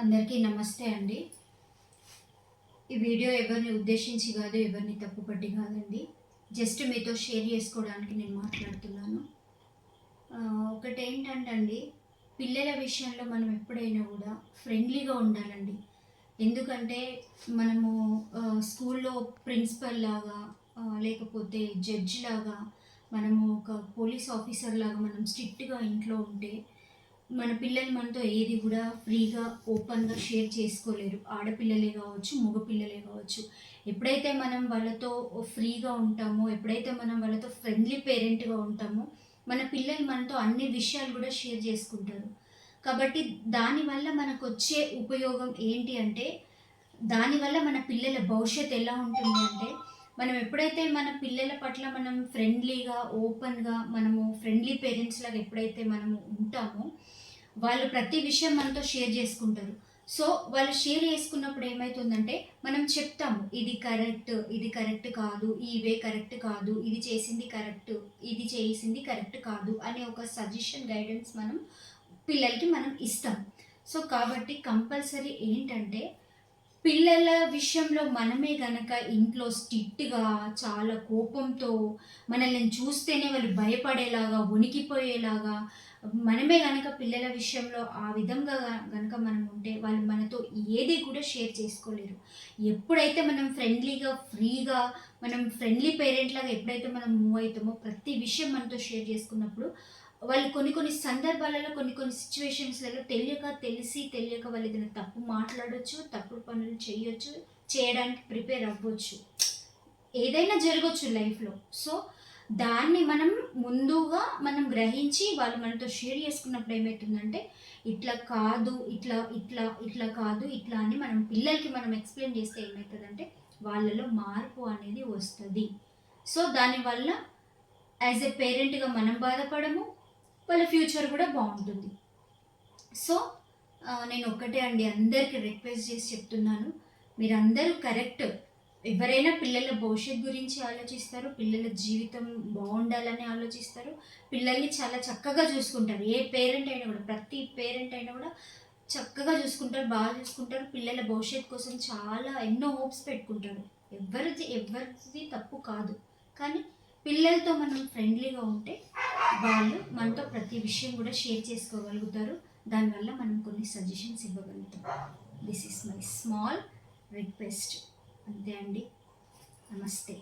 అందరికీ నమస్తే అండి. ఈ వీడియో ఎవరిని ఉద్దేశించి కాదు, ఎవరిని తప్పుపట్టి కాదండి. జస్ట్ మీతో షేర్ చేసుకోవడానికి నేను మాట్లాడుతున్నాను. ఒకటేంటంటే అండి, పిల్లల విషయంలో మనం ఎప్పుడైనా కూడా ఫ్రెండ్లీగా ఉండాలండి. ఎందుకంటే మనము స్కూల్లో ప్రిన్సిపల్ లాగా లేకపోతే జడ్జ్ లాగా, మనము ఒక పోలీస్ ఆఫీసర్ లాగా మనం స్ట్రిక్ట్‌గా ఇంట్లో ఉంటే మన పిల్లలు మనతో ఏది కూడా ఫ్రీగా, ఓపెన్‌గా షేర్ చేసుకోలేరు. ఆడపిల్లలే కావచ్చు, మగ పిల్లలే కావచ్చు. ఎప్పుడైతే మనం వాళ్ళతో ఫ్రీగా ఉంటామో, ఎప్పుడైతే మనం వాళ్ళతో ఫ్రెండ్లీ పేరెంట్‌గా ఉంటామో, మన పిల్లలు మనతో అన్ని విషయాలు కూడా షేర్ చేసుకుంటారు. కాబట్టి దానివల్ల మనకొచ్చే ఉపయోగం ఏంటి అంటే, దానివల్ల మన పిల్లల భవిష్యత్తు ఎలా ఉంటుంది అంటే, మనం ఎప్పుడైతే మన పిల్లల పట్ల మనం ఫ్రెండ్లీగా, ఓపెన్‌గా మనము ఫ్రెండ్లీ పేరెంట్స్ లాగా ఎప్పుడైతే మనము ఉంటామో, వాళ్ళు ప్రతి విషయం మనతో షేర్ చేసుకుంటారు. సో, వాళ్ళు షేర్ చేసుకున్నప్పుడు ఏమైతుందంటే, మనం చెప్తాము. ఇది కరెక్ట్ కాదు. ఈ వే కరెక్ట్ కాదు. ఇది చేసింది కరెక్ట్. ఇది చేసింది కరెక్ట్ కాదు అనే ఒక సజెషన్, గైడెన్స్ పిల్లలకి మనం ఇస్తాం. సో, కాబట్టి కంపల్సరీ ఏంటంటే, పిల్లల విషయంలో మనమే గనక ఇంట్లో స్ట్రిక్ట్‌గా, చాలా కోపంతో, మనల్ని చూస్తేనే వాళ్ళు భయపడేలాగా, వణికిపోయేలాగా, మనమే గనక పిల్లల విషయంలో ఆ విధంగా గనక మనం ఉంటే, వాళ్ళు మనతో ఏది కూడా షేర్ చేసుకోలేరు. ఎప్పుడైతే మనం ఫ్రెండ్లీగా, ఫ్రీగా, మనం ఫ్రెండ్లీ పేరెంట్‌లాగా ఎప్పుడైతే మనం మూవ్ అయితామో, ప్రతి విషయం మనతో షేర్ చేసుకున్నప్పుడు, వాళ్ళు కొన్ని కొన్ని సందర్భాలలో, కొన్ని కొన్ని సిట్యుయేషన్స్‌లలో తెలియక వాళ్ళు ఏదైనా తప్పు మాట్లాడొచ్చు, తప్పుడు పనులు చేయొచ్చు, చేయడానికి ప్రిపేర్ అవ్వచ్చు. ఏదైనా జరగొచ్చు లైఫ్‌లో. సో, దాన్ని మనం ముందుగా గ్రహించి వాళ్ళు మనతో షేర్ చేసుకున్నప్పుడు ఏమైతుందంటే, ఇట్లా కాదు, ఇట్లా కాదు, ఇట్లా అని మనం పిల్లలకి మనం ఎక్స్‌ప్లెయిన్ చేస్తే ఏమైతదంటే, వాళ్ళలో మార్పు అనేది వస్తది. సో, దానివల్ల యాస్ ఎ పేరెంట్‌గా మనం బాధపడము, వాళ్ళ ఫ్యూచర్ కూడా బావుంటుంది. సో, నేను ఒక్కటే అండి అందరికి రిక్వెస్ట్ చేసి చెప్తున్నాను. మీరందరూ కరెక్ట్. ఎవరైనా పిల్లల భవిష్యత్తు గురించి ఆలోచిస్తారు. పిల్లల జీవితం బావుండాలని ఆలోచిస్తారు. పిల్లల్ని చాలా చక్కగా చూసుకుంటారు. ఏ పేరెంట్ అయినా కూడా, ప్రతి పేరెంట్ అయినా కూడా చక్కగా చూసుకుంటారు, బాగా చూసుకుంటారు. పిల్లల భవిష్యత్తు కోసం చాలా ఎన్నో హోప్స్ పెట్టుకుంటారు. ఎవరిది తప్పు కాదు. కానీ పిల్లలతో మనం ఫ్రెండ్లీగా ఉంటే వాళ్ళు మనతో ప్రతి విషయం కూడా షేర్ చేసుకోగలుగుతారు. దానివల్ల మనం కొన్ని సజెషన్స్ ఇవ్వగలుగుతాం. This is my small request. అంతే అండి. నమస్తే.